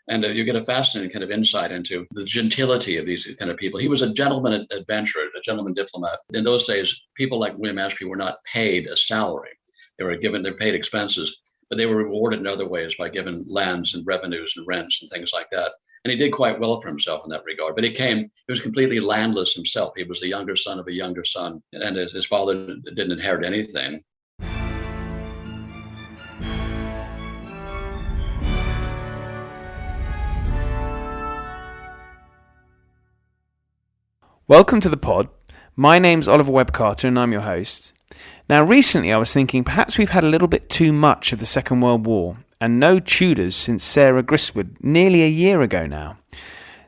And you get a fascinating kind of insight into the gentility of these kind of people. He was a gentleman adventurer, a gentleman diplomat. In those days, people like William Ashby were not paid a salary. They're paid expenses, but they were rewarded in other ways by given lands and revenues and rents and things like that. And he did quite well for himself in that regard. But he was completely landless himself. He was the younger son of a younger son, and his father didn't inherit anything. Welcome to the pod. My name's Oliver Webb-Carter and I'm your host. Now recently I was thinking perhaps we've had a little bit too much of the Second World War and no Tudors since Sarah Griswold nearly a year ago now.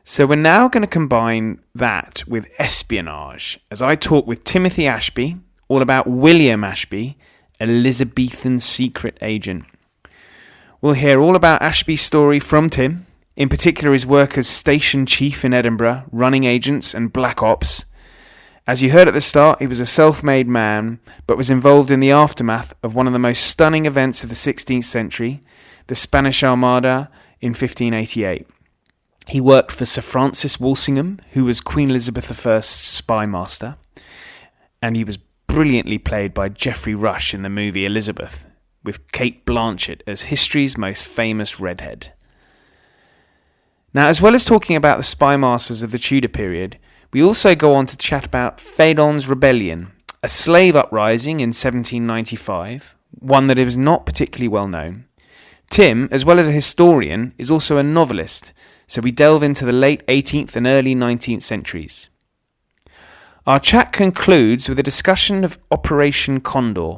So we're now going to combine that with espionage as I talk with Timothy Ashby, all about William Ashby, Elizabethan secret agent. We'll hear all about Ashby's story from Tim, in particular his work as station chief in Edinburgh, running agents and black ops. As you heard at the start, he was a self-made man, but was involved in the aftermath of one of the most stunning events of the 16th century, the Spanish Armada in 1588. He worked for Sir Francis Walsingham, who was Queen Elizabeth I's spy master, and he was brilliantly played by Geoffrey Rush in the movie Elizabeth, with Cate Blanchett as history's most famous redhead. Now, as well as talking about the spy masters of the Tudor period, we also go on to chat about Fédon's rebellion, a slave uprising in 1795, one that is not particularly well known. Tim, as well as a historian, is also a novelist, so we delve into the late 18th and early 19th centuries. Our chat concludes with a discussion of Operation Condor.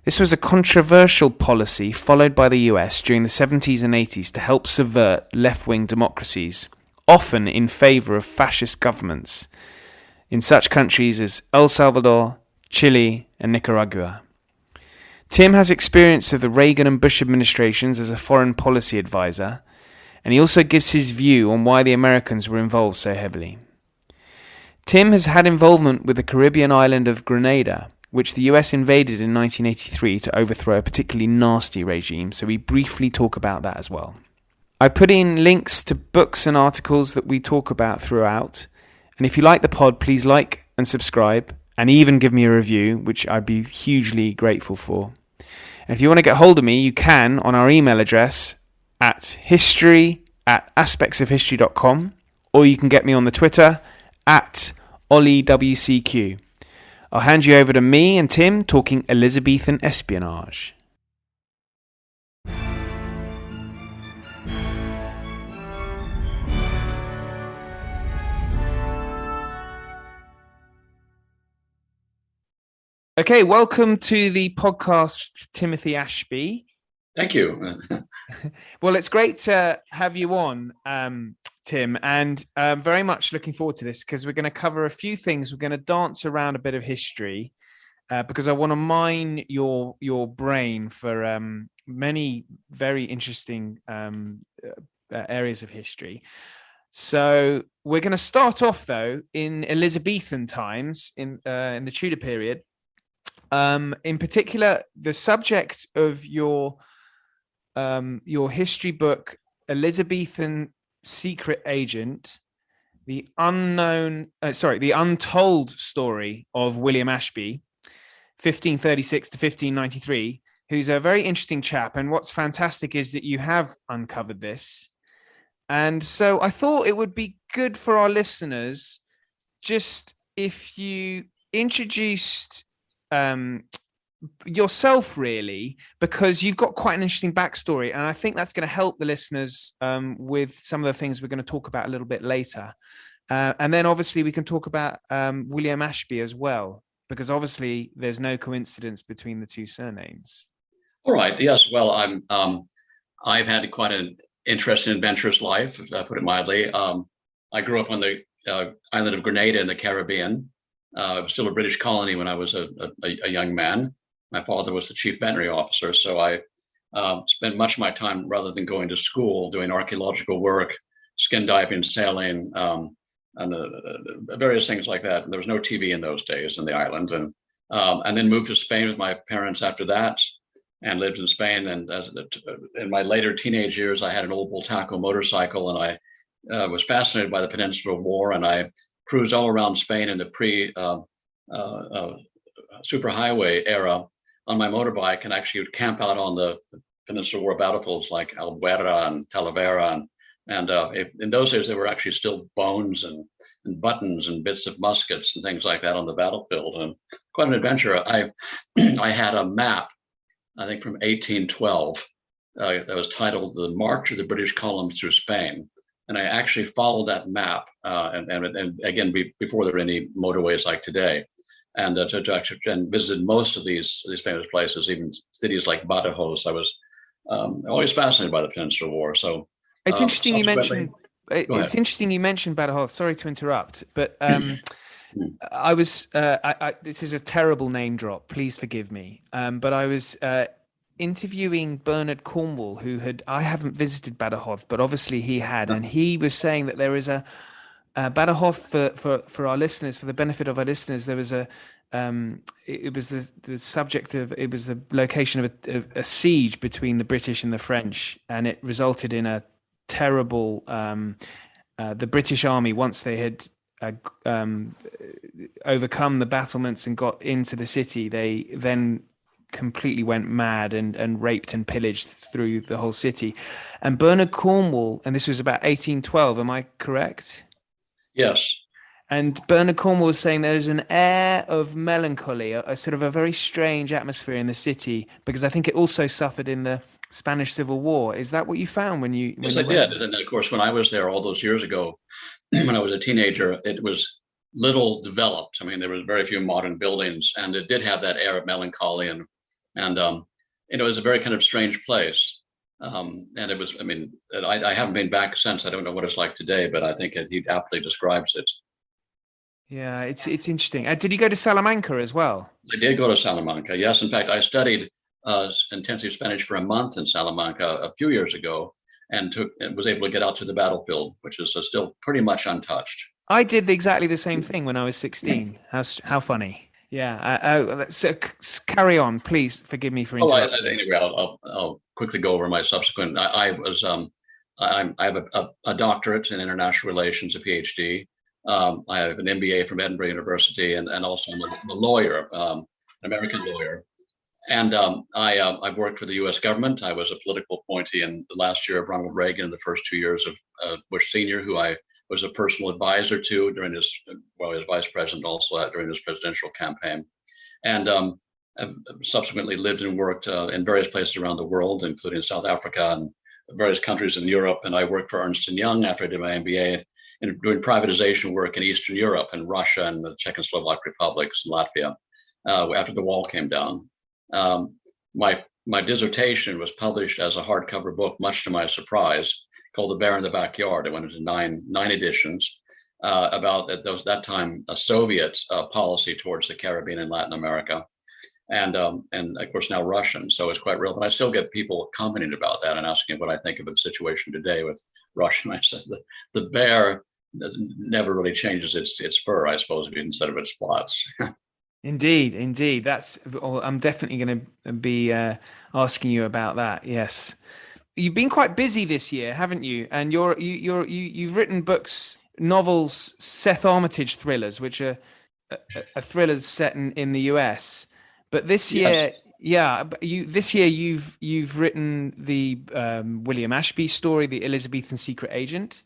This was a controversial policy followed by the US during the 70s and 80s to help subvert left-wing democracies, often in favour of fascist governments, in such countries as El Salvador, Chile and Nicaragua. Tim has experience of the Reagan and Bush administrations as a foreign policy advisor, and he also gives his view on why the Americans were involved so heavily. Tim has had involvement with the Caribbean island of Grenada, which the US invaded in 1983 to overthrow a particularly nasty regime, so we briefly talk about that as well. I put in links to books and articles that we talk about throughout, and if you like the pod, please like and subscribe, and even give me a review, which I'd be hugely grateful for. And if you want to get hold of me, you can on our email address at history@aspectsofhistory.com, or you can get me on the Twitter at OllieWCQ. I'll hand you over to me and Tim talking Elizabethan espionage. Okay, welcome to the podcast, Timothy Ashby. Thank you. Well, it's great to have you on, Tim, and very much looking forward to this because we're going to cover a few things. We're going to dance around a bit of history because I want to mine your brain for many very interesting areas of history. So we're going to start off, though, in Elizabethan times, in the Tudor period. In particular, the subject of your history book, Elizabethan Secret Agent, the untold story of William Ashby, 1536 to 1593, who's a very interesting chap. And what's fantastic is that you have uncovered this. And so I thought it would be good for our listeners just if you introduced yourself, really, because you've got quite an interesting backstory, and I think that's going to help the listeners with some of the things we're going to talk about a little bit later. And then obviously we can talk about William Ashby as well, because obviously there's no coincidence between the two surnames. All right. Yes. Well, I've had quite an interesting, adventurous life, to put it mildly. I grew up on the island of Grenada in the Caribbean. It was still a British colony when I was a young man. My father was the chief veterinary officer, so I spent much of my time, rather than going to school, doing archaeological work, skin diving, sailing, and various things like that. There was no TV in those days in the island, and then moved to Spain with my parents after that. and lived in Spain. And in my later teenage years, I had an old Bultaco motorcycle, and I was fascinated by the Peninsular War, and I cruised all around Spain in the pre superhighway era on my motorbike, and actually would camp out on the Peninsular War battlefields like Albuera and Talavera, and in those days there were actually still bones and buttons and bits of muskets and things like that on the battlefield, and quite an adventure. I I had a map, I think from 1812, that was titled "The March of the British Columns Through Spain," and I actually followed that map, and again before there were any motorways like today, and and visited most of these famous places, even cities like Badajoz. I was always fascinated by the Peninsular War. So it's interesting you mentioned. Go ahead. It's interesting you mentioned Badajoz. Sorry to interrupt, but I was. This is a terrible name drop. Please forgive me. But I was interviewing Bernard Cornwall, I haven't visited Badajoz, but obviously he had, and he was saying that there is a Badajoz for our listeners, for the benefit of our listeners. There was it was the subject of, it was the location of a siege between the British and the French, and it resulted in a terrible. The British army, once they had overcome the battlements and got into the city, they then completely went mad and raped and pillaged through the whole city. And Bernard Cornwall, and this was about 1812, am I correct? Yes. And Bernard Cornwall was saying there's an air of melancholy, a sort of a very strange atmosphere in the city, because I think it also suffered in the Spanish Civil War. Is that what you found when you? Yes, I did. And of course, when I was there all those years ago, when I was a teenager, it was little developed. I mean, there was very few modern buildings, and it did have that air of melancholy, and it was a very kind of strange place. And it was, I mean, I haven't been back since. I don't know what it's like today, but I think he aptly describes it. Yeah, it's interesting. Did you go to Salamanca as well? I did go to Salamanca, yes. In fact, I studied intensive Spanish for a month in Salamanca a few years ago, and was able to get out to the battlefield, which is still pretty much untouched. I did exactly the same thing when I was 16. How funny. Yeah. So carry on, please. Forgive me for interrupting. Anyway, I'll quickly go over my subsequent. I have a doctorate in international relations, a PhD. I have an MBA from Edinburgh University, and also I'm a lawyer, an American lawyer. And I worked for the U.S. government. I was a political appointee in the last year of Ronald Reagan, and the first 2 years of Bush Sr., who I was a personal advisor to during his, well, he was vice president also during his presidential campaign. And I've subsequently lived and worked in various places around the world, including South Africa and various countries in Europe. And I worked for Ernst & Young after I did my MBA, and doing privatization work in Eastern Europe and Russia and the Czech and Slovak republics and Latvia after the wall came down. My dissertation was published as a hardcover book, much to my surprise, called The Bear in the Backyard. It went into nine editions about that time a Soviet policy towards the Caribbean and Latin America, and of course now Russian. So it's quite real. But I still get people commenting about that and asking what I think of the situation today with Russia. And I said the bear never really changes its fur, I suppose, instead of its spots. Indeed. I'm definitely going to be asking you about that. Yes, you've been quite busy this year, haven't you? And you've written books, novels, Seth Armitage thrillers, which are thrillers set in the US. But this year, this year you've written the William Ashby story, The Elizabethan Secret Agent,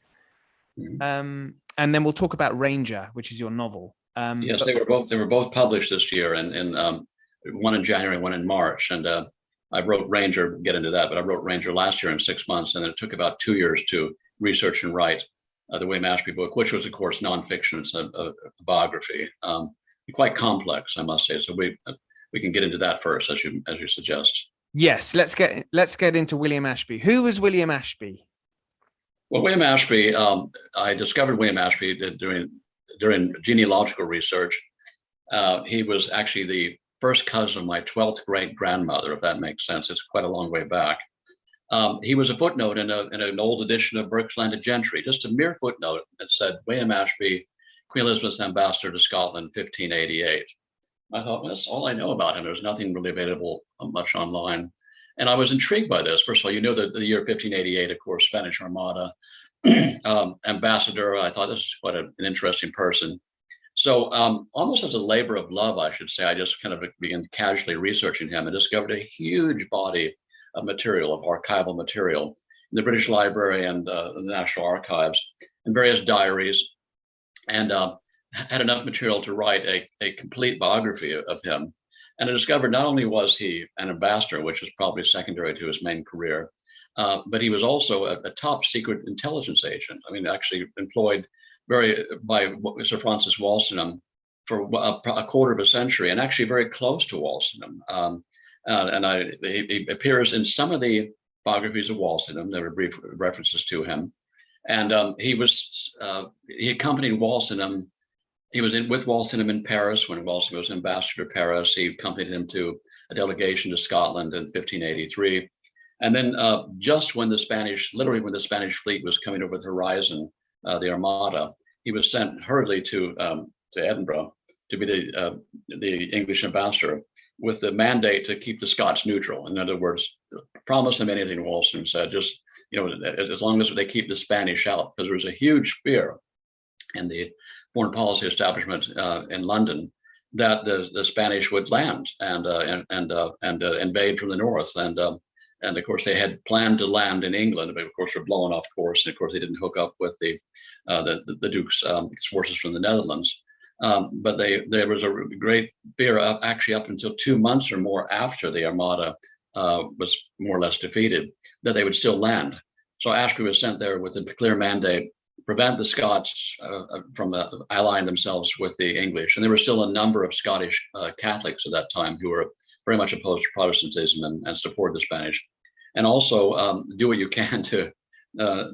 and then we'll talk about Ranger, which is your novel. Yes, they were both published this year, and one in January, one in March. And I wrote Ranger, get into that, but I wrote Ranger last year in 6 months, and then it took about 2 years to research and write the William Ashby book, which was, of course, nonfiction. It's a biography, quite complex, I must say. So we can get into that first, as you suggest. Yes, let's get into William Ashby. Who was William Ashby? Well, William Ashby, I discovered William Ashby during genealogical research. He was actually the first cousin of my 12th great grandmother, if that makes sense. It's quite a long way back. He was a footnote in an old edition of Burke's Landed Gentry, just a mere footnote that said William Ashby, Queen Elizabeth's ambassador to Scotland, 1588. I thought, well, that's all I know about him. There's nothing really available much online. And I was intrigued by this. First of all, you know, the year 1588, of course, Spanish Armada, ambassador. I thought this was quite an interesting person. So almost as a labor of love, I should say, I just kind of began casually researching him and discovered a huge body of material, of archival material in the British Library and the National Archives and various diaries, and had enough material to write a complete biography of him. And I discovered not only was he an ambassador, which was probably secondary to his main career, but he was also a top secret intelligence agent. I mean, actually employed by Sir Francis Walsingham for a quarter of a century, and actually very close to Walsingham. He appears in some of the biographies of Walsingham. There were brief references to him, and he accompanied Walsingham. He was with Walsingham in Paris when Walsingham was ambassador to Paris. He accompanied him to a delegation to Scotland in 1583. And then just when the Spanish fleet was coming over the horizon, the Armada, he was sent hurriedly to Edinburgh to be the English ambassador with the mandate to keep the Scots neutral. In other words, promise them anything, Walsingham said, just, as long as they keep the Spanish out, because there was a huge fear in the foreign policy establishment in London that the Spanish would land and invade from the north. And of course, they had planned to land in England, but of course, were blown off course. And of course, they didn't hook up with the Duke's forces from the Netherlands. But there was a great fear, actually up until 2 months or more after the Armada was more or less defeated, that they would still land. So Ashby was sent there with a clear mandate: prevent the Scots from allying themselves with the English. And there were still a number of Scottish Catholics at that time who were very much opposed to Protestantism and supported the Spanish. And also do what you can to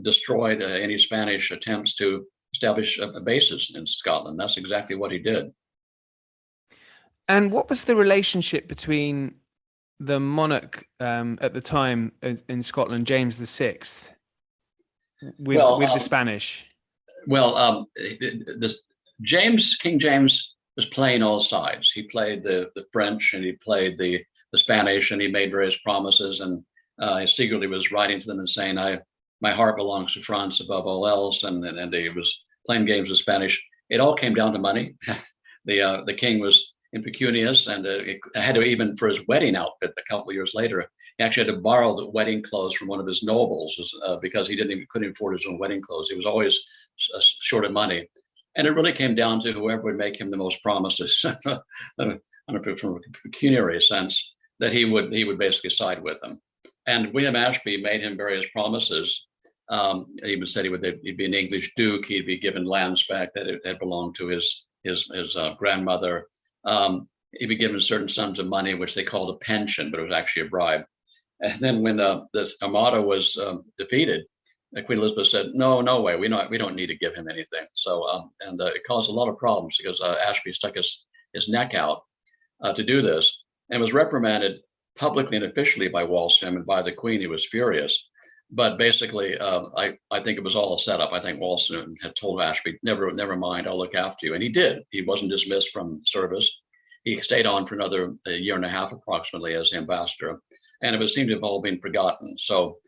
destroy any Spanish attempts to establish bases in Scotland. That's exactly what he did. And what was the relationship between the monarch at the time in Scotland, James VI, with the Spanish? Well, King James was playing all sides. He played the French and he played the Spanish, and he made various promises, and he secretly was writing to them and saying, my heart belongs to France above all else, and he was playing games with Spanish. It all came down to money. The king was impecunious, and had to, even for his wedding outfit a couple of years later, he actually had to borrow the wedding clothes from one of his nobles because he couldn't afford his own wedding clothes. He was always short of money, and it really came down to whoever would make him the most promises, from a pecuniary sense, that he would basically side with them. And William Ashby made him various promises. He said he'd be an English duke. He'd be given lands back that had belonged to his grandmother. He'd be given certain sums of money, which they called a pension, but it was actually a bribe. And then when this Armada was defeated, Queen Elizabeth said, "No way, we don't need to give him anything." So it caused a lot of problems because Ashby stuck his neck out to do this, and was reprimanded publicly and officially by Walsingham and by the Queen, who was furious. But basically, I think it was all a setup. I think Walsingham had told Ashby, never mind, I'll look after you. And he did. He wasn't dismissed from service. He stayed on for another year and a half approximately as ambassador. And it seemed to have all been forgotten. So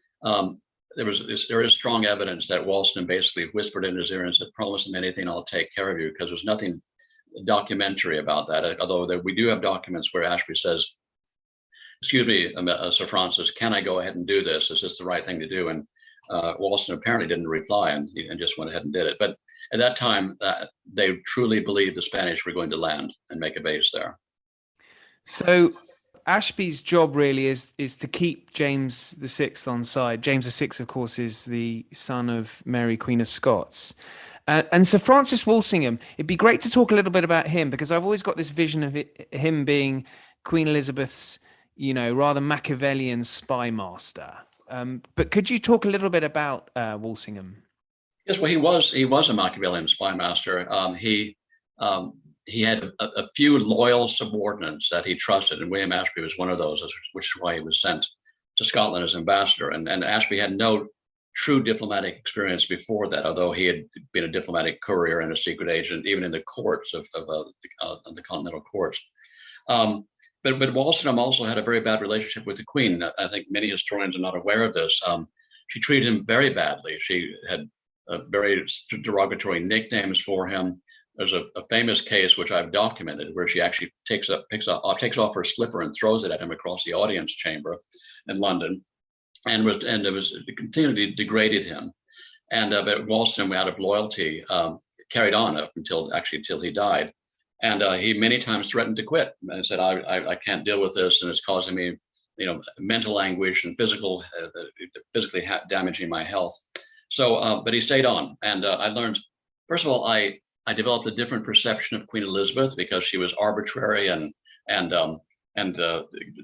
there is strong evidence that Walsingham basically whispered in his ear and said, "Promise him anything, I'll take care of you," because there's nothing documentary about that. Although we do have documents where Ashby says, "Excuse me, Sir Francis, can I go ahead and do this? Is this the right thing to do?" And Walsingham apparently didn't reply and just went ahead and did it. But at that time, they truly believed the Spanish were going to land and make a base there. So Ashby's job really is to keep James VI on side. James VI, of course, is the son of Mary, Queen of Scots. And Sir Francis Walsingham, it'd be great to talk a little bit about him, because I've always got this vision of him being Queen Elizabeth's, rather Machiavellian spy master. But could you talk a little bit about Walsingham? Yes, well, he was a Machiavellian spy master. He had a few loyal subordinates that he trusted, and William Ashby was one of those, which is why he was sent to Scotland as ambassador. And Ashby had no true diplomatic experience before that, although he had been a diplomatic courier and a secret agent, even in the courts of the continental courts. but Walsingham also had a very bad relationship with the Queen. I think many historians are not aware of this. She treated him very badly. She had very derogatory nicknames for him. There's a famous case which I've documented where she actually takes off her slipper and throws it at him across the audience chamber in London, and it continually degraded him. And but Walsingham, out of loyalty, carried on up until he died. And he many times threatened to quit and said, I can't deal with this, and it's causing me, mental anguish and physically damaging my health. So, but he stayed on. And I learned, first of all, I developed a different perception of Queen Elizabeth because she was arbitrary and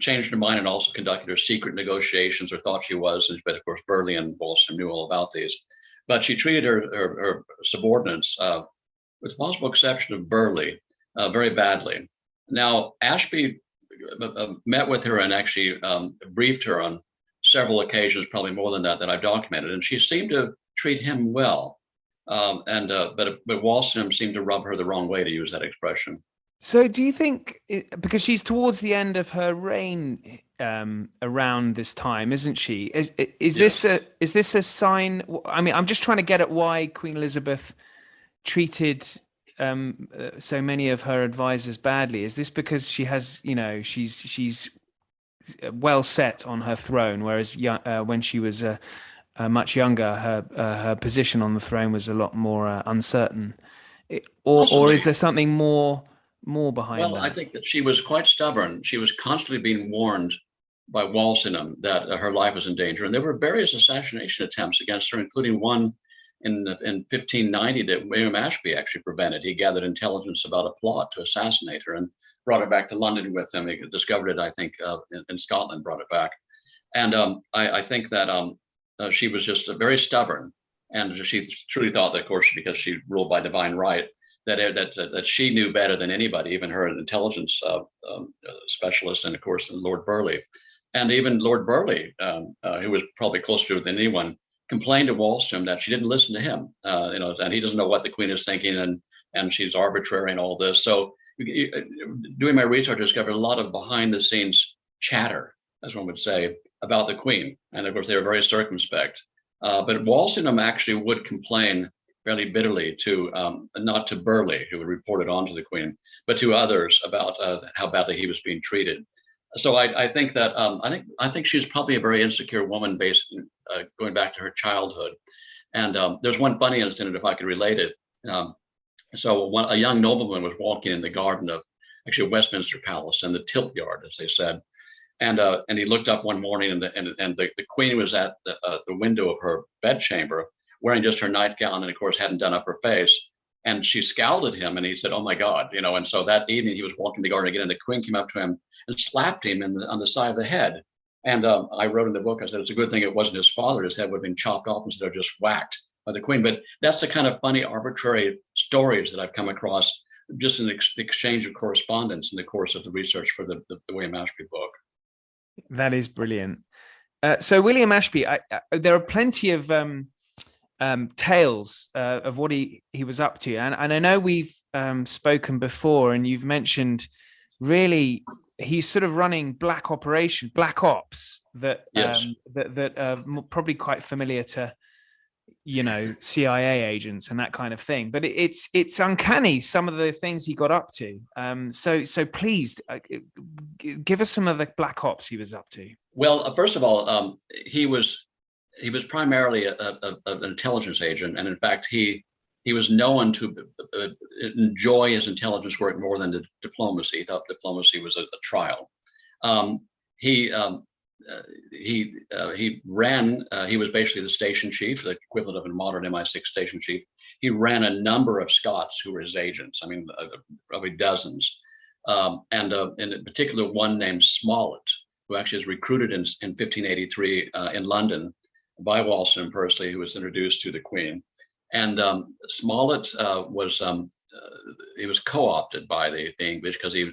changed her mind and also conducted her secret negotiations, or thought she was. But of course, Burghley and Walsingham knew all about these. But she treated her subordinates, with the possible exception of Burghley, very badly. Now, Ashby met with her and actually briefed her on several occasions, probably more than that I've documented, and she seemed to treat him well. But Walsingham seemed to rub her the wrong way, to use that expression. So do you think, because she's towards the end of her reign around this time, isn't she? Is this a sign? I mean, I'm just trying to get at why Queen Elizabeth treated so many of her advisors badly. Is this because she has, she's well set on her throne, whereas when she was much younger, her position on the throne was a lot more uncertain, or is there something more behind that? Well, I think that she was quite stubborn. She was constantly being warned by Walsingham that her life was in danger, and there were various assassination attempts against her, including one in 1590 that William Ashby actually prevented. He gathered intelligence about a plot to assassinate her and brought her back to London with him. He discovered it, I think, in Scotland, brought it back. And I think that she was just very stubborn, and she truly thought that, of course, because she ruled by divine right, that she knew better than anybody, even her intelligence specialist, and of course Lord Burghley, and even Lord Burghley, who was probably closer to than anyone, complained to Walsingham that she didn't listen to him, and he doesn't know what the Queen is thinking, and she's arbitrary and all this. So, doing my research, I discovered a lot of behind-the-scenes chatter, as one would say, about the Queen, and of course they were very circumspect. But Walsingham actually would complain fairly bitterly to not to Burghley, who would report it on to the Queen, but to others about how badly he was being treated. So I think that I think she's probably a very insecure woman, based going back to her childhood. And there's one funny incident, if I could relate it. A young nobleman was walking in the garden of actually Westminster Palace, and the tilt yard, as they said. And he looked up one morning, and the Queen was at the window of her bedchamber, wearing just her nightgown, and of course hadn't done up her face. And she scowled at him, and he said, "Oh my God," And so that evening he was walking the garden again, and the Queen came up to him and slapped him on the side of the head. And I wrote in the book, I said, it's a good thing it wasn't his father. His head would have been chopped off instead of just whacked by the Queen. But that's the kind of funny, arbitrary stories that I've come across just in the exchange of correspondence in the course of the research for the William Ashby book. That is brilliant. So William Ashby, there are plenty of tales of what he was up to, and I know we've spoken before, and you've mentioned really he's sort of running black ops that yes. that are probably quite familiar to CIA agents and that kind of thing. But it's uncanny, some of the things he got up to. So please give us some of the black ops he was up to. Well, first of all, he was primarily an intelligence agent, and in fact, he was known to enjoy his intelligence work more than the diplomacy. He thought diplomacy was a trial. He ran. He was basically the station chief, the equivalent of a modern MI6 station chief. He ran a number of Scots who were his agents. I mean, probably dozens, and in particular one named Smollett, who actually was recruited in 1583 in London by Walsingham personally, who was introduced to the Queen. And Smollett was co-opted by the English because he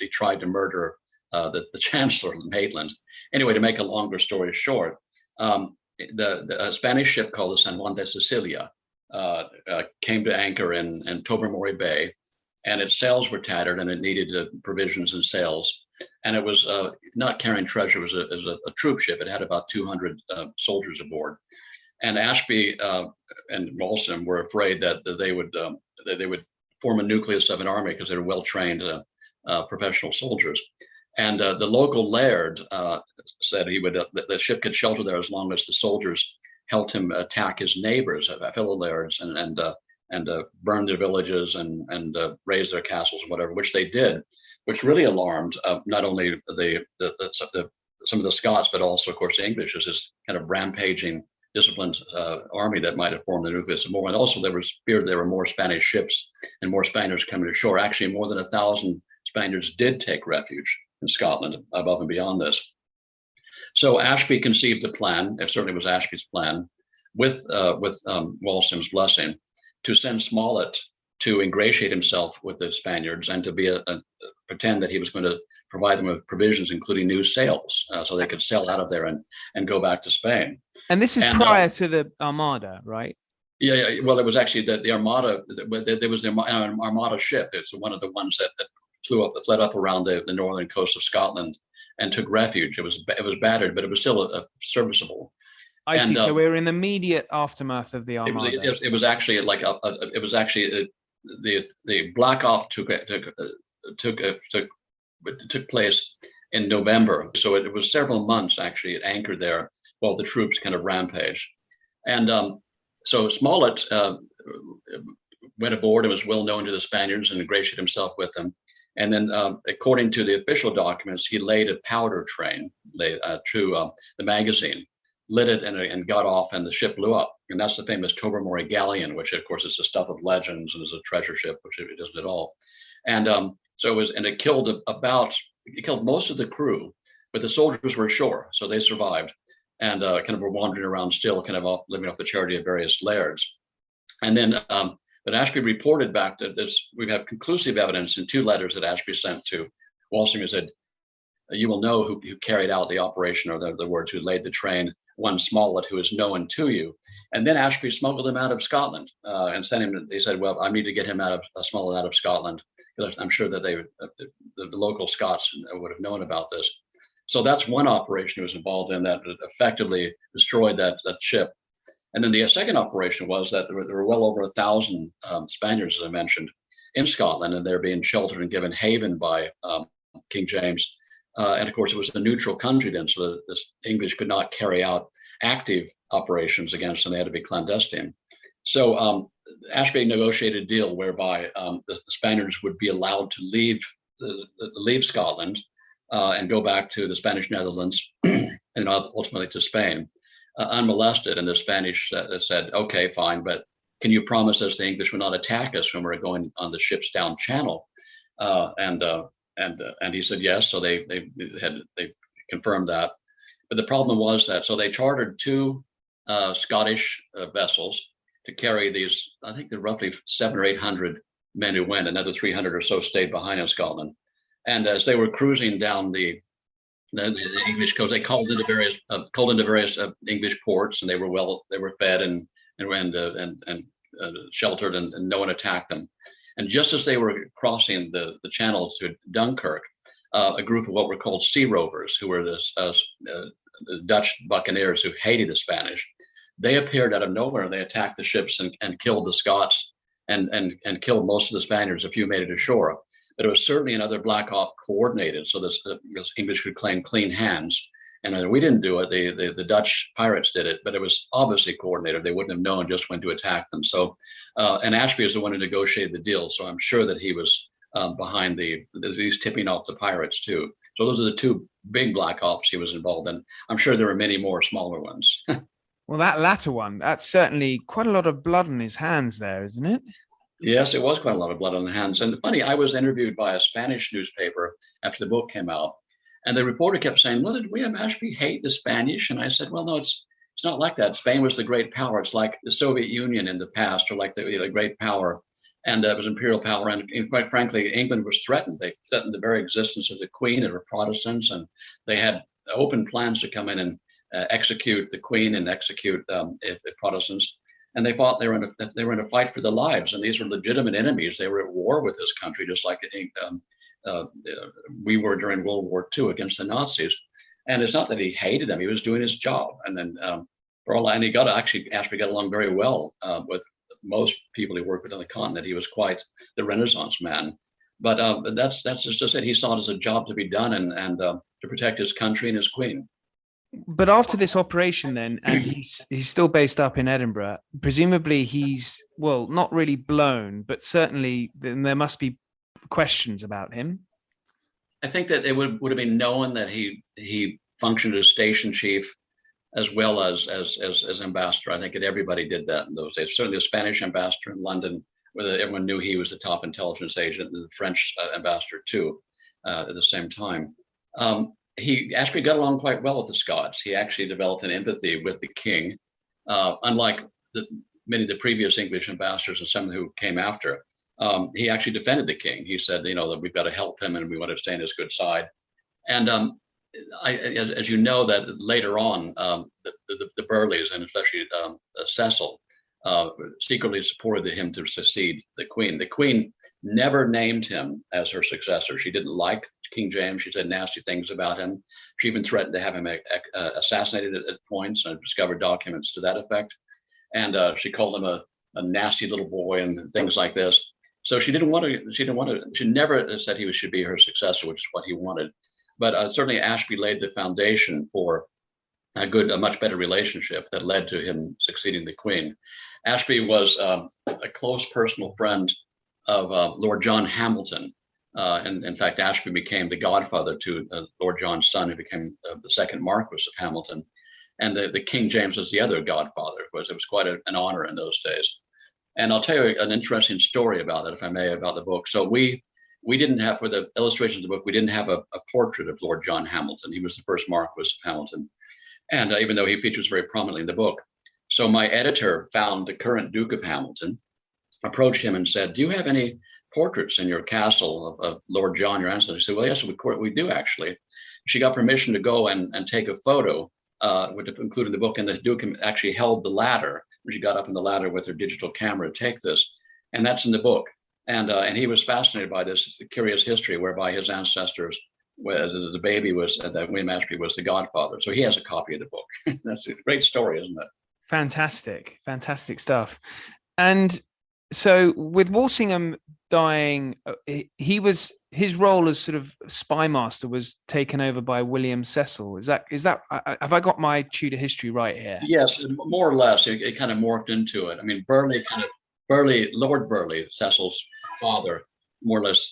tried to murder the Chancellor Maitland. Anyway, to make a longer story short, the Spanish ship called the San Juan de Sicilia came to anchor in Tobermory Bay, and its sails were tattered, and it needed provisions and sails. and it was not carrying treasure. It was a troop ship. It had about 200 soldiers aboard, and Ashby and Walsingham were afraid that they would form a nucleus of an army because they were well trained professional soldiers. And the local laird said he would the ship could shelter there as long as the soldiers helped him attack his neighbors, fellow lairds, and burn their villages and raise their castles and whatever, which they did, which really alarmed not only some of the Scots, but also, of course, the English, as this kind of rampaging, disciplined army that might have formed the nucleus of more. And also there was fear there were more Spanish ships and more Spaniards coming ashore. Actually, more than 1,000 Spaniards did take refuge in Scotland above and beyond this. So Ashby conceived a plan, it certainly was Ashby's plan, with Walsingham's blessing, to send Smollett to ingratiate himself with the Spaniards and to be pretend that he was going to provide them with provisions, including new sails, so they could sail out of there and go back to Spain. And this is prior to the Armada, right? Yeah. Well, it was actually the Armada. There was an Armada ship. It's one of the ones that fled up around the northern coast of Scotland and took refuge. It was battered, but it was still serviceable. I see. So we're in the immediate aftermath of the Armada. It was actually like the Black Ops took place in November. So it was several months actually it anchored there while the troops kind of rampaged. And so Smollett went aboard and was well known to the Spaniards and ingratiated himself with them. And then, according to the official documents, he laid a powder train to the magazine, lit it, and got off, and the ship blew up. And that's the famous Tobermory galleon, which, of course, is the stuff of legends and is a treasure ship, which it doesn't at all. And it killed most of the crew, but the soldiers were ashore, so they survived and kind of were wandering around still, kind of living off the charity of various lairds. And then, but Ashby reported back that we have conclusive evidence in 2 letters that Ashby sent to Walsingham. Said, "You will know who carried out the operation," or the words, "who laid the train, one Smollett, who is known to you." And then Ashby smuggled him out of Scotland and sent him. He said, "Well, I need to get him Smollett out of Scotland." I'm sure that the local Scots would have known about this. So that's one operation he was involved in that effectively destroyed that ship. And then the second operation was that there were well over 1,000 Spaniards, as I mentioned, in Scotland, and they're being sheltered and given haven by King James. And of course, it was a neutral country then, so the English could not carry out active operations against them. They had to be clandestine. So Ashby negotiated a deal whereby the Spaniards would be allowed to leave Scotland and go back to the Spanish Netherlands and ultimately to Spain unmolested. And the Spanish said, "Okay, fine, but can you promise us the English will not attack us when we're going on the ships down channel?" And he said yes. So they confirmed that. But the problem was that they chartered 2 Scottish vessels to carry these. I think there were roughly 700 or 800 men who went. Another 300 or so stayed behind in Scotland. And as they were cruising down the English coast, they called into various English ports, and they were fed and sheltered, and no one attacked them. And just as they were crossing the channel to Dunkirk, a group of what were called sea rovers, who were the Dutch buccaneers who hated the Spanish, they appeared out of nowhere, and they attacked the ships and killed the Scots and killed most of the Spaniards. A few made it ashore. But it was certainly another Black Ops coordinated, so this English could claim clean hands. And we didn't do it. The Dutch pirates did it, but it was obviously coordinated. They wouldn't have known just when to attack them. So, and Ashby is the one who negotiated the deal. So I'm sure that he was behind he's tipping off the pirates too. So those are the 2 big Black Ops he was involved in. I'm sure there are many more smaller ones. Well, that latter one, that's certainly quite a lot of blood on his hands there, isn't it? Yes, it was quite a lot of blood on the hands. And funny, I was interviewed by a Spanish newspaper after the book came out, and the reporter kept saying, "Well, did William Ashby hate the Spanish?" And I said, "Well, no, it's not like that. Spain was the great power. It's like the Soviet Union in the past, or like the great power, and it was imperial power. And quite frankly, England was threatened. They threatened the very existence of the Queen and her Protestants, and they had open plans to come in and execute the Queen and execute the Protestants." And they thought they were in a fight for their lives, and these were legitimate enemies. They were at war with this country, just like we were during World War II against the Nazis. And it's not that he hated them; he was doing his job. And then and he Ashby got along very well with most people he worked with on the continent. He was quite the Renaissance man. But that's just it. He saw it as a job to be done and to protect his country and his queen. But after this operation, then, and he's still based up in Edinburgh. Presumably, he's not really blown, but certainly there must be questions about him. I think that it would have been known that he functioned as station chief as well as ambassador. I think that everybody did that in those days. Certainly, the Spanish ambassador in London, where everyone knew he was the top intelligence agent, and the French ambassador too, at the same time. Ashby got along quite well with the Scots. He actually developed an empathy with the king, unlike many of the previous English ambassadors and some who came after. He actually defended the king. He said, that we've got to help him and we want to stay on his good side. And as you know, that later on, the Burleys and especially Cecil secretly supported him to succeed the queen. The queen never named him as her successor. She didn't like King James. She said nasty things about him. She even threatened to have him assassinated at points, and discovered documents to that effect. And she called him a nasty little boy and things like this. So she didn't want to. She never said he should be her successor, which is what he wanted. But certainly Ashby laid the foundation for a much better relationship that led to him succeeding the Queen. Ashby was a close personal friend of Lord John Hamilton. And in fact, Ashby became the godfather to Lord John's son, who became the second Marquis of Hamilton. And the King James was the other godfather. It was quite an honor in those days. And I'll tell you an interesting story about that, if I may, about the book. So we didn't have, for the illustrations of the book, we didn't have a portrait of Lord John Hamilton. He was the first Marquis of Hamilton. And even though he features very prominently in the book. So my editor found the current Duke of Hamilton, approached him and said, "Do you have any portraits in your castle of Lord John, your ancestor?" He said, "Well, yes, we do actually." She got permission to go and take a photo, which included in the book, and the Duke actually held the ladder. She got up in the ladder with her digital camera to take this, and that's in the book. And he was fascinated by this curious history whereby his ancestors, the baby was, that William Ashby was the godfather. So he has a copy of the book. That's a great story, isn't it? Fantastic stuff. And so with Walsingham dying, his role as sort of spy master was taken over by William Cecil. Is that have I got my Tudor history right here? Yes, more or less. It kind of morphed into it. I mean, Lord Burleigh, Cecil's father, more or less,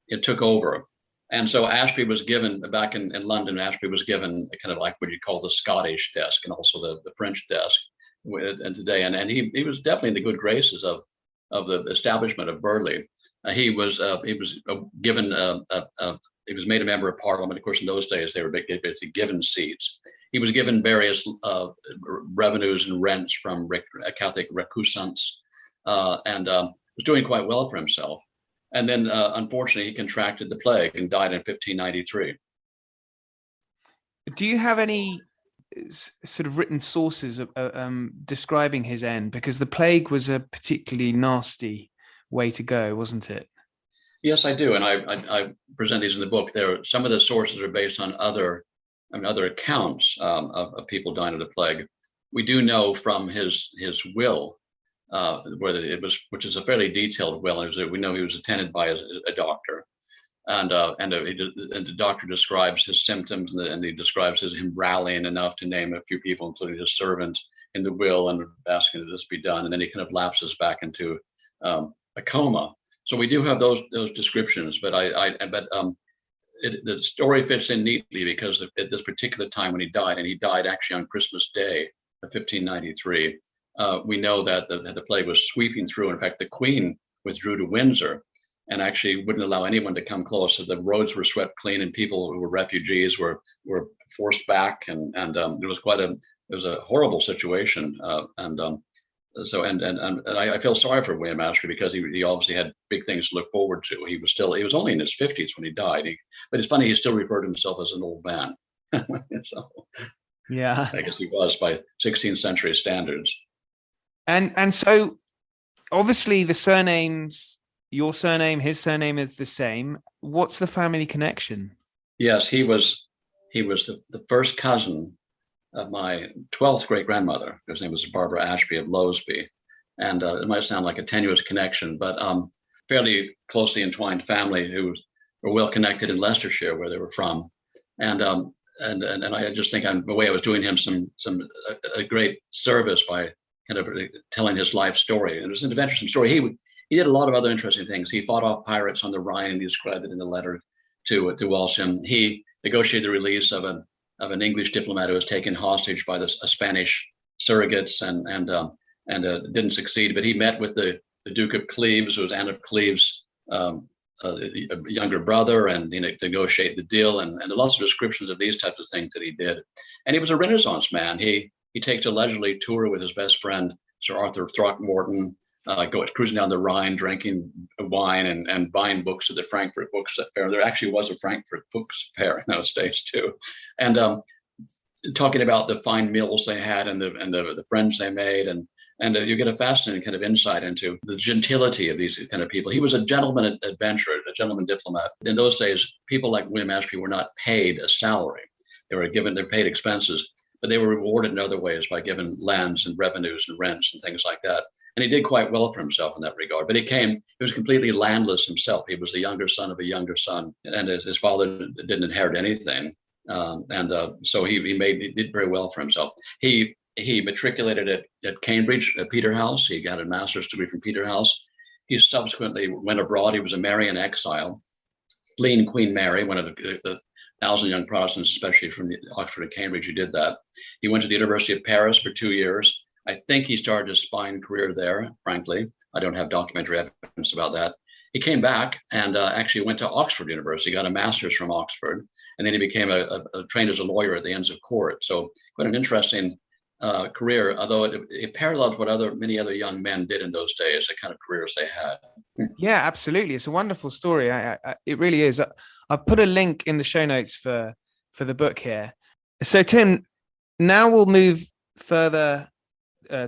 it took over. And so Ashby was given, back in London, Ashby was given kind of like what you call the Scottish desk and also the French desk and today. And he was definitely in the good graces of the establishment of Burleigh. He was given, he was made a member of Parliament. Of course, in those days, they were basically given seats. He was given various revenues and rents from Catholic recusants, and was doing quite well for himself. And then, unfortunately, he contracted the plague and died in 1593. Do you have any sort of written sources describing his end? Because the plague was a particularly nasty way to go, wasn't it? Yes, I do, and I present these in the book. Some of the sources are based on other accounts of people dying of the plague. We do know from his will, which is a fairly detailed will. We know he was attended by a doctor, and the doctor describes his symptoms, and he describes him rallying enough to name a few people, including his servant, in the will and asking that this be done, and then he kind of lapses back into a coma. So we do have those descriptions, but the story fits in neatly because at this particular time when he died, and he died actually on Christmas Day of 1593. We know that the plague was sweeping through. In fact, the Queen withdrew to Windsor and actually wouldn't allow anyone to come close. So the roads were swept clean, and people who were refugees were forced back, and it was a horrible situation. So I feel sorry for William Ashby because he obviously had big things to look forward to. He was only in his 50s when he died. But it's funny, he still referred to himself as an old man. So, yeah, I guess he was by 16th century standards. And so obviously the surnames your surname, his surname is the same. What's the family connection? Yes, he was the first cousin of my 12th great grandmother, whose name was Barbara Ashby of Lowesby. And it might sound like a tenuous connection, but fairly closely entwined family who were well connected in Leicestershire, where they were from. And I just think in a way I was doing him a great service by kind of telling his life story. It was an adventuresome story. He did a lot of other interesting things. He fought off pirates on the Rhine, and he described it in the letter to Walsingham. He negotiated the release of an English diplomat who was taken hostage by a Spanish surrogates and didn't succeed. But he met with the Duke of Cleves, who was Anne of Cleves' a younger brother, and negotiate the deal, and lots of descriptions of these types of things that he did. And he was a Renaissance man. He takes a leisurely tour with his best friend, Sir Arthur Throckmorton, cruising down the Rhine, drinking wine and buying books at the Frankfurt Books Fair. There actually was a Frankfurt Books Fair in those days too, and talking about the fine meals they had and the friends they made, and you get a fascinating kind of insight into the gentility of these kind of people. He was a gentleman adventurer, a gentleman diplomat. In those days, people like William Ashby were not paid a salary. They're paid expenses, but they were rewarded in other ways by given lands and revenues and rents and things like that. And he did quite well for himself in that regard. But he was completely landless himself. He was the younger son of a younger son, and his father didn't inherit anything. So he did very well for himself. He matriculated at Cambridge, at Peterhouse. He got a master's degree from Peterhouse. He subsequently went abroad. He was a Marian exile, fleeing Queen Mary, one of the 1,000 young Protestants, especially from Oxford and Cambridge, who did that. He went to the University of Paris for 2 years. I think he started his spying career there, frankly. I don't have documentary evidence about that. He came back and actually went to Oxford University, got a master's from Oxford, and then he became trained as a lawyer at the Inns of Court. So quite an interesting career, although it parallels what many other young men did in those days, the kind of careers they had. Yeah, absolutely. It's a wonderful story. It really is. I've put a link in the show notes for the book here. So Tim, now we'll move further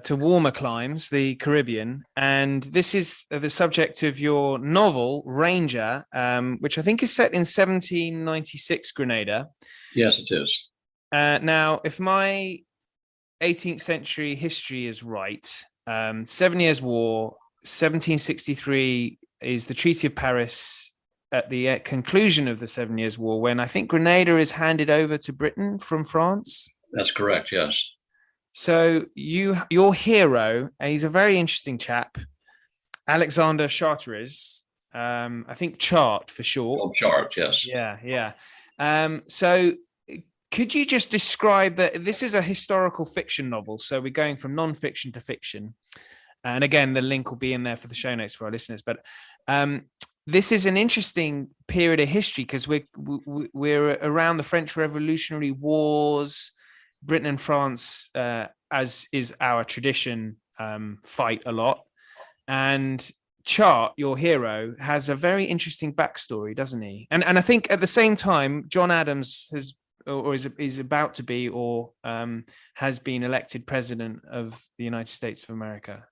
to warmer climes, the Caribbean, and this is the subject of your novel Ranger, which I think is set in 1796 Grenada. Yes, it is. Now, if my 18th century history is right, 7 Years' War, 1763 is the Treaty of Paris at the conclusion of the 7 Years' War, when I think Grenada is handed over to Britain from France. That's correct, yes. So your hero, he's a very interesting chap, Alexander Charteris, I think Chart for short. Oh, Chart, yes. Yeah. So could you just describe that? This is a historical fiction novel, so we're going from non-fiction to fiction. And again, the link will be in there for the show notes for our listeners. But this is an interesting period of history because we're around the French Revolutionary Wars. Britain and France, as is our tradition, fight a lot. And Chart, your hero, has a very interesting backstory, doesn't he? And I think at the same time, John Adams is about to be or has been elected president of the United States of America.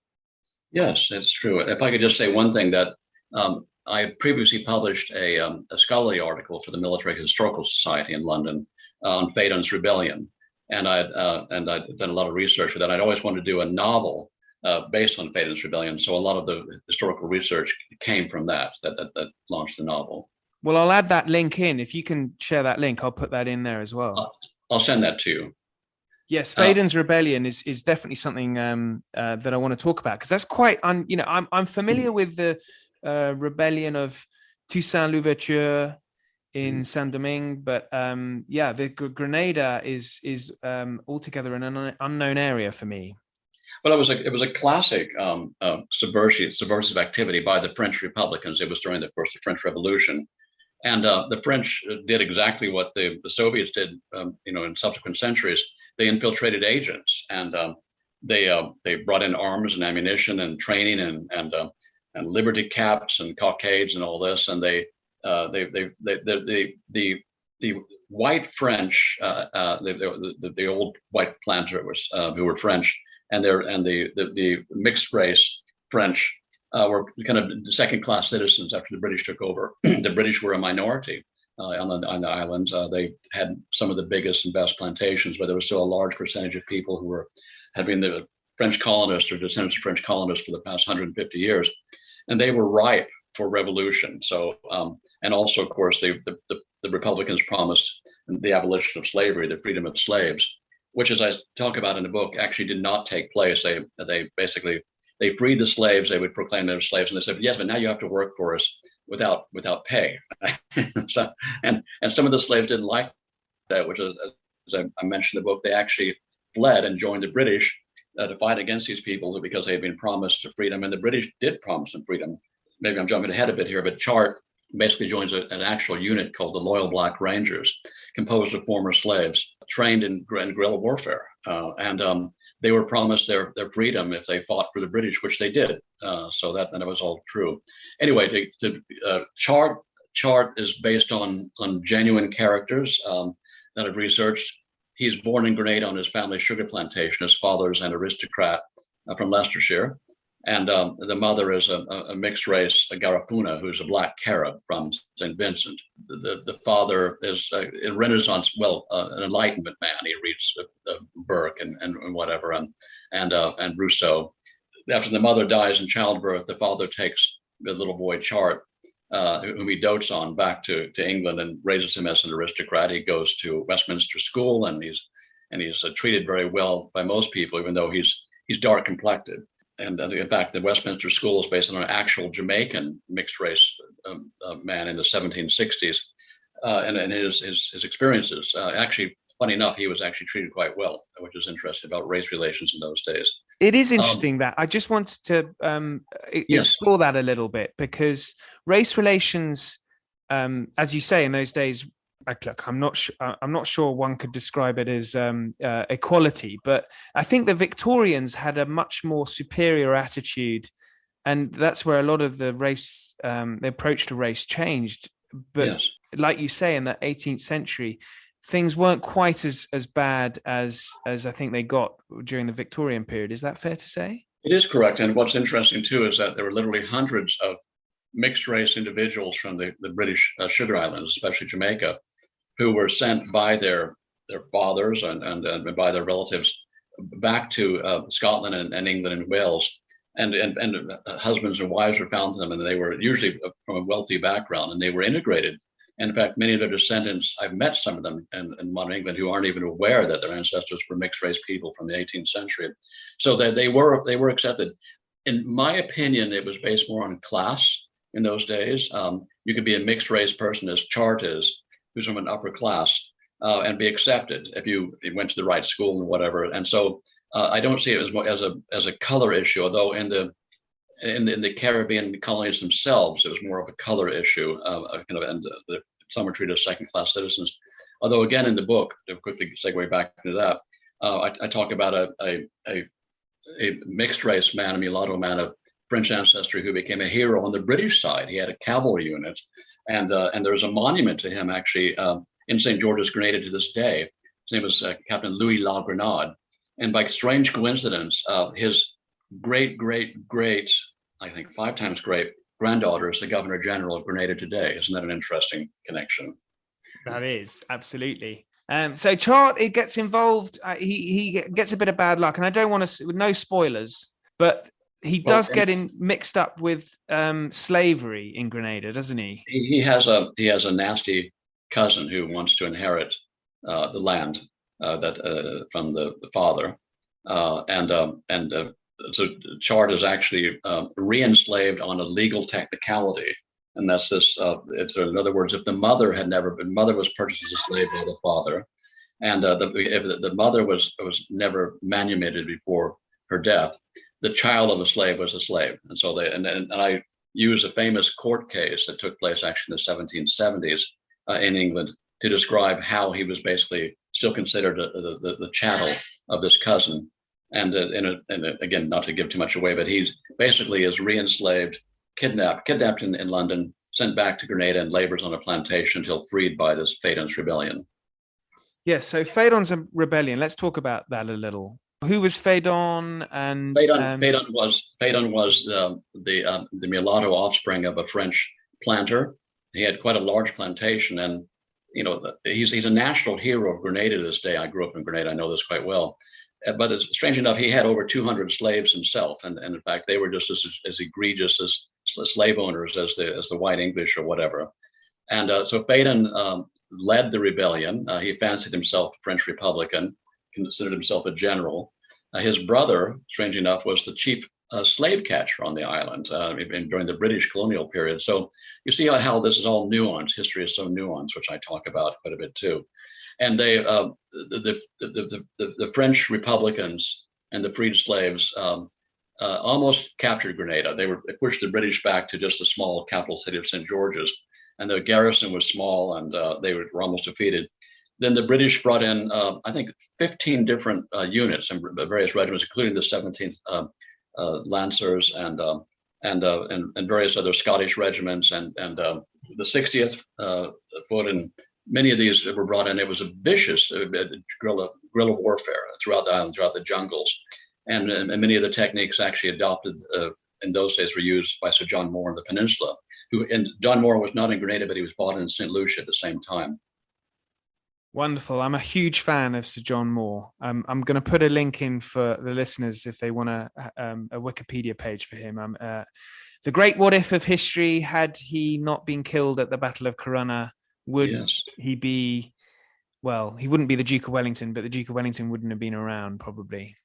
Yes, that's true. If I could just say one thing, that I had previously published a scholarly article for the Military Historical Society in London on Fédon's rebellion. And I'd done a lot of research for that. I'd always wanted to do a novel based on Fédon's rebellion. So a lot of the historical research came from that launched the novel. Well, I'll add that link in. If you can share that link, I'll put that in there as well. I'll send that to you. Yes, Fédon's rebellion is definitely something that I want to talk about, because that's quite I'm familiar with the rebellion of Toussaint Louverture in Saint-Domingue, but the Grenada is altogether an unknown area for me. Well, it was a classic subversive activity by the French Republicans. It was during the French Revolution, and the French did exactly what the Soviets did, in subsequent centuries. They infiltrated agents, and they brought in arms and ammunition and training and liberty caps and cockades and all this, and the white French, the old white planters who were French, and the mixed race French were kind of second-class citizens after the British took over. The British were a minority on the islands. They had some of the biggest and best plantations, but there was still a large percentage of people who had been the French colonists or descendants of French colonists for the past 150 years, and they were ripe for revolution. So, and also, of course, the Republicans promised the abolition of slavery, the freedom of slaves, which, as I talk about in the book, actually did not take place. They basically they freed the slaves. They would proclaim them as slaves, and they said, "Yes, but now you have to work for us without pay." So, and some of the slaves didn't like that, which is, as I mentioned in the book, they actually fled and joined the British to fight against these people because they had been promised freedom, and the British did promise them freedom. Maybe I'm jumping ahead a bit here, but Chart basically joins an actual unit called the Loyal Black Rangers, composed of former slaves trained in guerrilla warfare, and they were promised their freedom if they fought for the British, which they did. So that was all true. Anyway, Chart is based on genuine characters that I've researched. He's born in Grenada on his family's sugar plantation. His father's an aristocrat from Leicestershire. And the mother is a mixed race, a Garifuna, who's a black Carib from St. Vincent. The father is a Renaissance, an Enlightenment man. He reads Burke and whatever, and Rousseau. After the mother dies in childbirth, the father takes the little boy Chart, whom he dotes on, back to England and raises him as an aristocrat. He goes to Westminster School, and he's treated very well by most people, even though he's dark complected. And in fact, the Westminster School is based on an actual Jamaican mixed race man in the 1760s, and his experiences. Actually, funny enough, he was actually treated quite well, which is interesting about race relations in those days. It is interesting that I just wanted to explore that a little bit, because race relations, as you say, in those days, look, I'm not sure one could describe it as equality, but I think the Victorians had a much more superior attitude, and that's where a lot of the race, the approach to race changed. But yes, like you say, in the 18th century, things weren't quite as bad as I think they got during the Victorian period. Is that fair to say? It is correct. And what's interesting too is that there were literally hundreds of mixed race individuals from the British sugar islands, especially Jamaica, who were sent by their fathers and by their relatives back to Scotland and England and Wales, and husbands and wives were found to them, and they were usually from a wealthy background, and they were integrated. And in fact, many of their descendants, I've met some of them in modern England who aren't even aware that their ancestors were mixed race people from the 18th century. So that they were accepted. In my opinion, it was based more on class in those days. You could be a mixed race person, as Chart is, who's from an upper class, and be accepted if you went to the right school and whatever. And so I don't see it as a color issue, although in the Caribbean colonies themselves, it was more of a color issue, and some were treated as second-class citizens. Although again, in the book, to quickly segue back into that, I talk about a mixed race man, a mulatto man of French ancestry, who became a hero on the British side. He had a cavalry unit. And there's a monument to him actually in St. George's, Grenada to this day. His name was Captain Louis La Grenade. And by strange coincidence, his great, I think 5 times great granddaughter is the Governor General of Grenada today. Isn't that an interesting connection? That is, absolutely. So Chart, it gets involved. He gets a bit of bad luck, and I don't want to, no spoilers, but he does get mixed up with slavery in Grenada, doesn't he? He has a nasty cousin who wants to inherit the land that from the father, so Chart is actually re-enslaved on a legal technicality, and that's this. It's in other words, if the mother was purchased as a slave by the father, and if the mother was never manumitted before her death, the child of a slave was a slave. And so and I use a famous court case that took place actually in the 1770s in England to describe how he was basically still considered the chattel of this cousin. And again, not to give too much away, but he basically is re-enslaved, kidnapped in London, sent back to Grenada, and labors on a plantation until freed by this Fédon's rebellion. Yes, so Fédon's rebellion, let's talk about that a little. Who was Fédon? And Fédon was the mulatto offspring of a French planter. He had quite a large plantation, and he's a national hero of Grenada to this day. I grew up in Grenada; I know this quite well. But it's strange enough, he had over 200 slaves himself, and in fact, they were just as egregious as slave owners as the white English or whatever. And so Fédon led the rebellion. He fancied himself a French Republican, considered himself a general. His brother, strange enough, was the chief slave catcher on the island during the British colonial period. So you see how this is all nuanced. History is so nuanced, which I talk about quite a bit too. And they, the French Republicans and the freed slaves almost captured Grenada. They pushed the British back to just a small capital city of St. George's, and the garrison was small, and they were almost defeated. Then the British brought in, I think, 15 different units and various regiments, including the 17th Lancers and various other Scottish regiments, and the 60th Foot, and many of these were brought in. It was a vicious guerrilla warfare throughout the island, throughout the jungles, and many of the techniques actually adopted in those days were used by Sir John Moore in the Peninsula. And John Moore was not in Grenada, but he was bought in St. Lucia at the same time. Wonderful. I'm a huge fan of Sir John Moore. I'm going to put a link in for the listeners if they want a Wikipedia page for him. The great what if of history, had he not been killed at the Battle of Corunna, would he be, well, he wouldn't be the Duke of Wellington, but the Duke of Wellington wouldn't have been around, probably.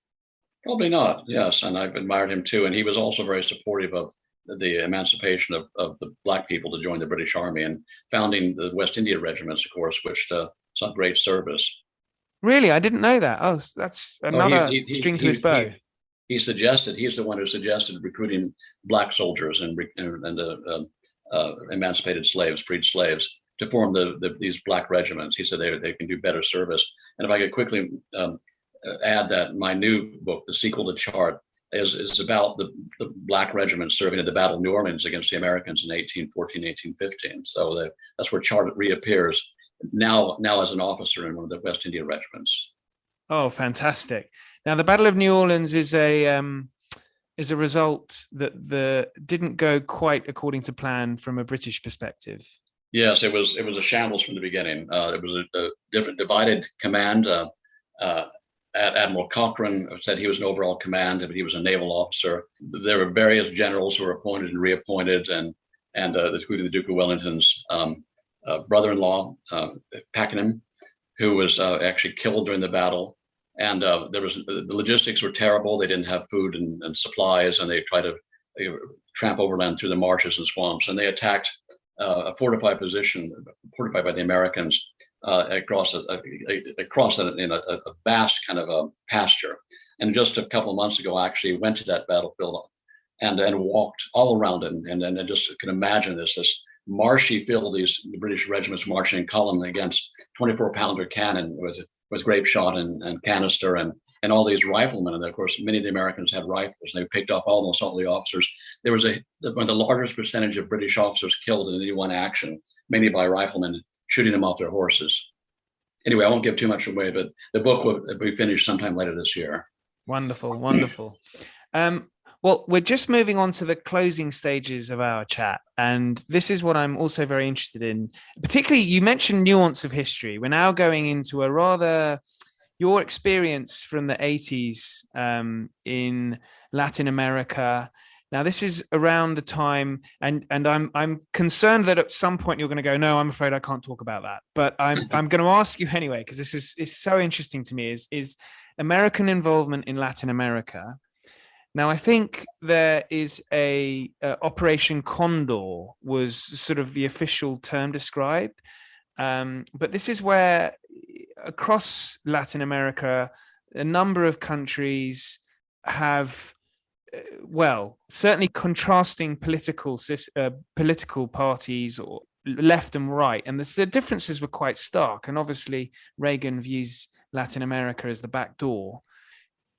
Probably not, yes. And I've admired him too. And he was also very supportive of the emancipation of the Black people to join the British Army, and founding the West India regiments, of course, which saw great service. Really? I didn't know that. Oh, that's another string to his bow. He's the one who suggested recruiting Black soldiers and emancipated slaves, freed slaves, to form these Black regiments. He said they can do better service. And if I could quickly add that my new book, the sequel to Chart, is about the Black regiment serving at the Battle of New Orleans against the Americans in 1814, 1815. So that's where Chart reappears now as an officer in one of the West India regiments. Oh, fantastic! Now, the Battle of New Orleans is a result that didn't go quite according to plan from a British perspective. Yes, it was a shambles from the beginning. It was a different divided command. Admiral Cochrane said he was an overall command, but he was a naval officer. There were various generals who were appointed and reappointed, and including the Duke of Wellington's brother-in-law, Pakenham, who was actually killed during the battle. And the logistics were terrible. They didn't have food and supplies, and they tried to tramp overland through the marshes and swamps. And they attacked a fortified position, fortified by the Americans, across a vast kind of a pasture. And just a couple of months ago, I actually went to that battlefield and walked all around it, and just can imagine this marshy field, the British regiments marching in column against 24-pounder cannon with grape shot and canister, and all these riflemen. And of course, many of the Americans had rifles. They picked off almost all the officers. There was one of the largest percentage of British officers killed in any one action, mainly by riflemen shooting them off their horses. Anyway, I won't give too much away, but the book will be finished sometime later this year. Wonderful, wonderful. Well, we're just moving on to the closing stages of our chat. And this is what I'm also very interested in. Particularly, you mentioned nuance of history. We're now going into your experience from the 80s in Latin America. Now, this is around the time, and I'm concerned that at some point you're going to go, no, I'm afraid I can't talk about that. But I'm going to ask you anyway, because this is so interesting to me, is American involvement in Latin America. Now, I think there is a Operation Condor was sort of the official term described. But this is where across Latin America, a number of countries have, certainly contrasting political parties, or left and right. And the differences were quite stark. And obviously, Reagan views Latin America as the back door.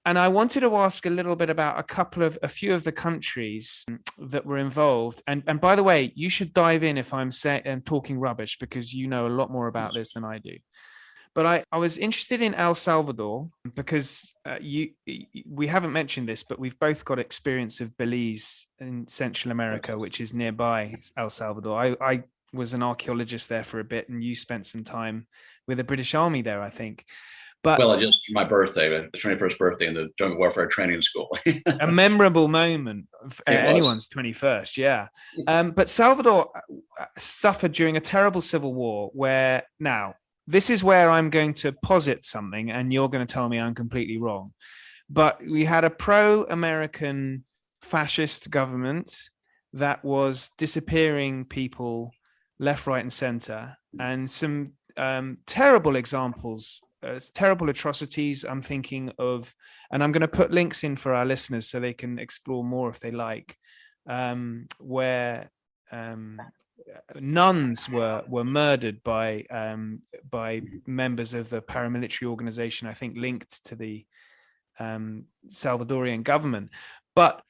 And I wanted to ask a little bit about a few of the countries that were involved. And by the way, you should dive in if I'm talking rubbish, because you know a lot more about this than I do. But I was interested in El Salvador because we haven't mentioned this, but we've both got experience of Belize in Central America, which is nearby El Salvador. I was an archaeologist there for a bit, and you spent some time with the British Army there, I think. But Well, just my birthday, the 21st birthday in the Joint Warfare Training School. a memorable moment of anyone's 21st, yeah. But Salvador suffered during a terrible civil war where, now, this is where I'm going to posit something, and you're going to tell me I'm completely wrong. But we had a pro-American fascist government that was disappearing people left, right, and center, and some terrible examples, terrible atrocities. I'm thinking of, and I'm going to put links in for our listeners so they can explore more if they like, where nuns were murdered by members of the paramilitary organization, I think linked to the Salvadorian government. But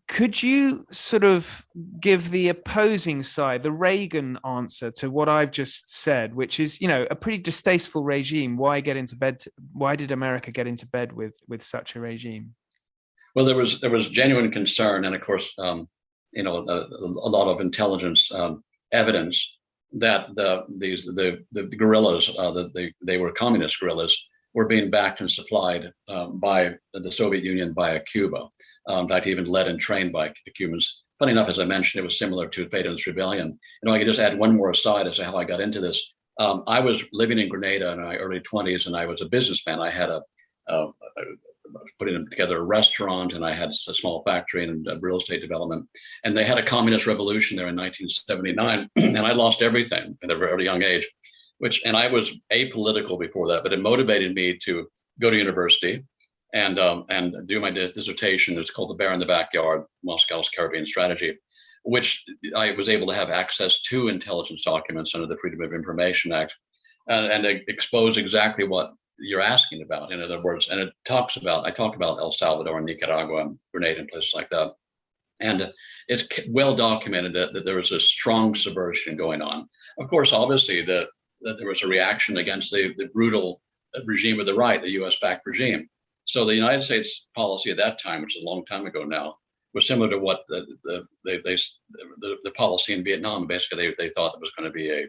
could you sort of give the opposing side, the Reagan answer to what I've just said, which is, a pretty distasteful regime? Why did America get into bed with such a regime? Well, there was genuine concern, and of course, a lot of intelligence evidence that the guerrillas, they were communist guerrillas, were being backed and supplied by the Soviet Union, by Cuba. In fact, even led and trained by the Cubans. Funny enough, as I mentioned, it was similar to Fédon's rebellion. I could just add one more aside as to how I got into this. I was living in Grenada in my early 20s, and I was a businessman. I had putting together a restaurant, and I had a small factory and real estate development. And they had a communist revolution there in 1979, and I lost everything at a very young age. And I was apolitical before that, but it motivated me to go to university and do my dissertation. It's called The Bear in the Backyard, Moscow's Caribbean Strategy, which I was able to have access to intelligence documents under the Freedom of Information Act, and expose exactly what you're asking about, in other words. And I talk about El Salvador and Nicaragua and Grenada and places like that. And it's well documented that there was a strong subversion going on. Of course, obviously, that there was a reaction against the brutal regime of the right, the US-backed regime. So the United States policy at that time, which is a long time ago now, was similar to what the policy in Vietnam. Basically, they thought there was going to be a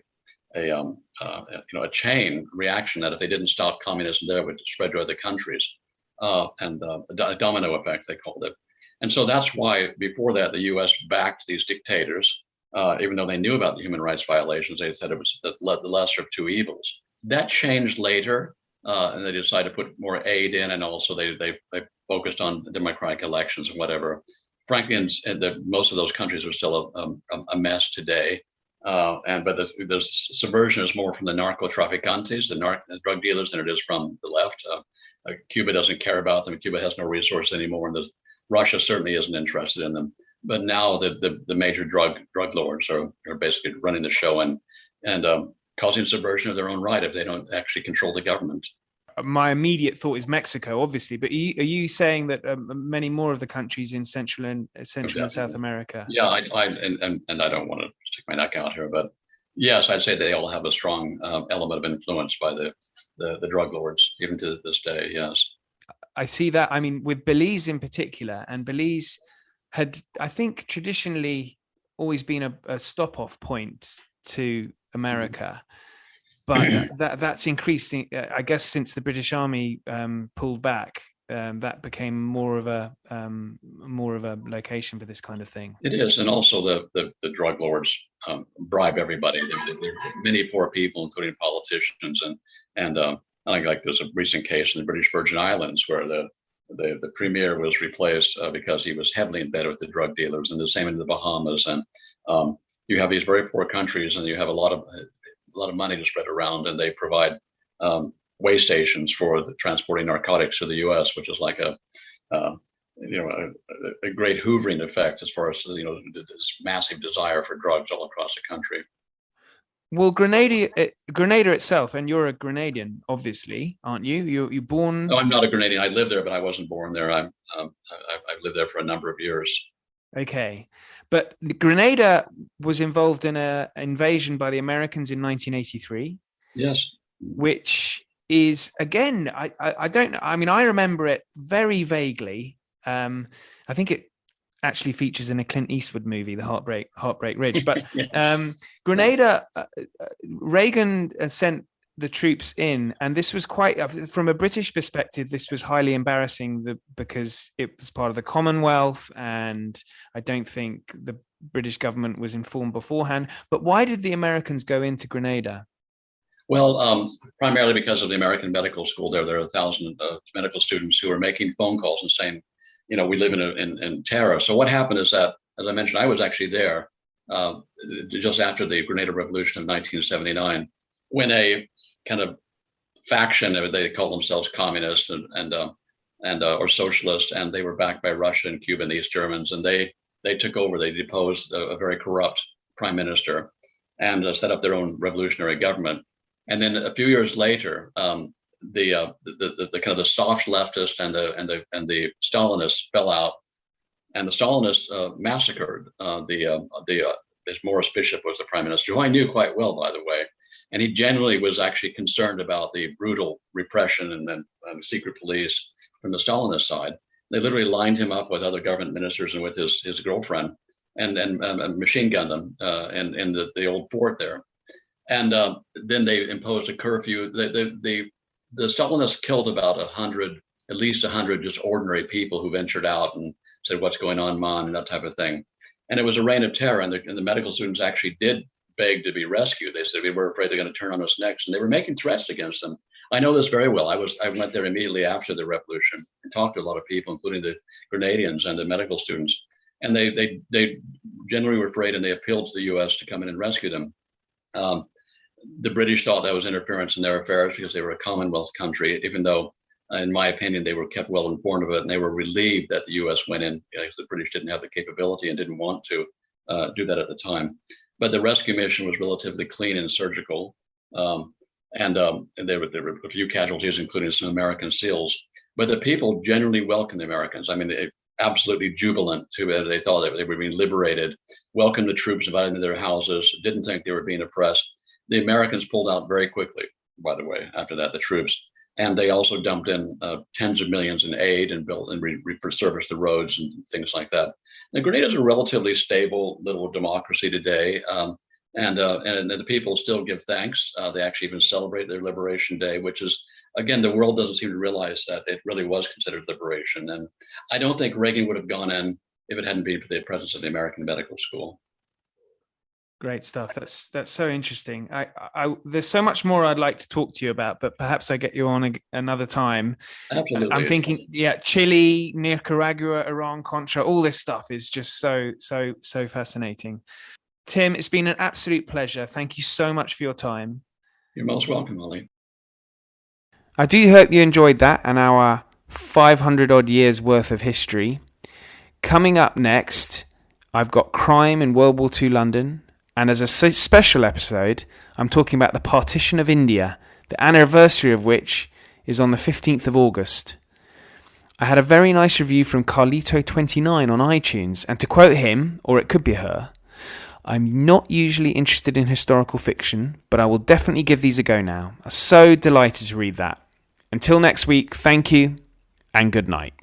chain reaction that if they didn't stop communism there, it would spread to other countries, and a domino effect, they called it. And so that's why before that, the U.S. backed these dictators, even though they knew about the human rights violations. They said it was the lesser of two evils. That changed later. And they decided to put more aid in, and also they focused on democratic elections and whatever. Frankly, most of those countries are still a mess today. But the subversion is more from the narco-traficantes, the drug dealers, than it is from the left. Cuba doesn't care about them. Cuba has no resource anymore, and Russia certainly isn't interested in them. But now the major drug lords are basically running the show and causing subversion of their own right if they don't actually control the government. My immediate thought is Mexico, obviously, but are you saying that many more of the countries in Central and South America? Yeah, I don't want to stick my neck out here, but yes, I'd say they all have a strong element of influence by the drug lords, even to this day. Yes, I see that. I mean, with Belize in particular, and Belize had, I think, traditionally always been a stop-off point to America, but that's increasing. I guess since the British Army pulled back, that became more of a location for this kind of thing. It is, and also the drug lords bribe everybody. There are many poor people, including politicians, and I think like there's a recent case in the British Virgin Islands where the premier was replaced because he was heavily in bed with the drug dealers, and the same in the Bahamas. And you have these very poor countries, and you have a lot of money to spread around, and they provide way stations for transporting narcotics to the U.S., which is like a great hoovering effect as far as this massive desire for drugs all across the country. Well, Grenada itself, and you're a Grenadian, obviously, aren't you? You're born. No, I'm not a Grenadian. I lived there, but I wasn't born there. I've lived there for a number of years. Okay, but Grenada was involved in an invasion by the Americans in 1983. Yes, which is, again, I don't know. I mean, I remember it very vaguely. I think it actually features in a Clint Eastwood movie, The Heartbreak Ridge. But Yes. Grenada, Reagan sent the troops in, and this was quite, from a British perspective, this was highly embarrassing because it was part of the Commonwealth, and I don't think the British government was informed beforehand. But why did the Americans go into Grenada? Well, primarily because of the American Medical School there. There are 1,000 medical students who are making phone calls and saying, we live in terror. So what happened is that, as I mentioned, I was actually there just after the Grenada Revolution of 1979, when a kind of faction, they call themselves communist and or socialist, and they were backed by Russia and Cuba and the East Germans, and they took over. They deposed a very corrupt prime minister and set up their own revolutionary government. And then a few years later, the kind of the soft leftist and the Stalinists fell out, and the Stalinists massacred Morris Bishop was the prime minister, who I knew quite well, by the way, and he genuinely was actually concerned about the brutal repression and secret police from the Stalinist side. They literally lined him up with other government ministers and with his girlfriend, and machine gunned them in the old fort there. And then they imposed a curfew. The Stalinists killed about at least 100 just ordinary people who ventured out and said, "What's going on, Mon?" and that type of thing. And it was a reign of terror. And the medical students actually did beg to be rescued. They said, "We were afraid they're going to turn on us next," and they were making threats against them. I know this very well. I went there immediately after the revolution and talked to a lot of people, including the Grenadians and the medical students. And they generally were afraid, and they appealed to the U.S. to come in and rescue them. The British thought that was interference in their affairs because they were a Commonwealth country, even though, in my opinion, they were kept well informed of it, and they were relieved that the U.S. went in because the British didn't have the capability and didn't want to do that at the time. But the rescue mission was relatively clean and surgical, and there were a few casualties, including some American SEALs. But the people generally welcomed the Americans. I mean, they absolutely jubilant to it. They thought that they were being liberated, welcomed the troops, invited them to their houses, didn't think they were being oppressed. The Americans pulled out very quickly, by the way, after that, the troops. And they also dumped in tens of millions in aid and built and resurfaced the roads and things like that. The Grenada is a relatively stable little democracy today. And the people still give thanks. They actually even celebrate their Liberation Day, which is, again, the world doesn't seem to realize that it really was considered liberation. And I don't think Reagan would have gone in if it hadn't been for the presence of the American Medical School. Great stuff. That's so interesting. There's so much more I'd like to talk to you about, but perhaps I get you on another time. Absolutely. I'm thinking, Chile, Nicaragua, Iran-Contra, all this stuff is just so fascinating. Tim, it's been an absolute pleasure. Thank you so much for your time. You're most welcome, Ollie. I do hope you enjoyed that and our 500 odd years worth of history. Coming up next, I've got crime in World War II London. And as a special episode, I'm talking about the partition of India, the anniversary of which is on the 15th of August. I had a very nice review from Carlito29 on iTunes, and to quote him, or it could be her, "I'm not usually interested in historical fiction, but I will definitely give these a go now. I'm so delighted to read that. Until next week, thank you, and good night."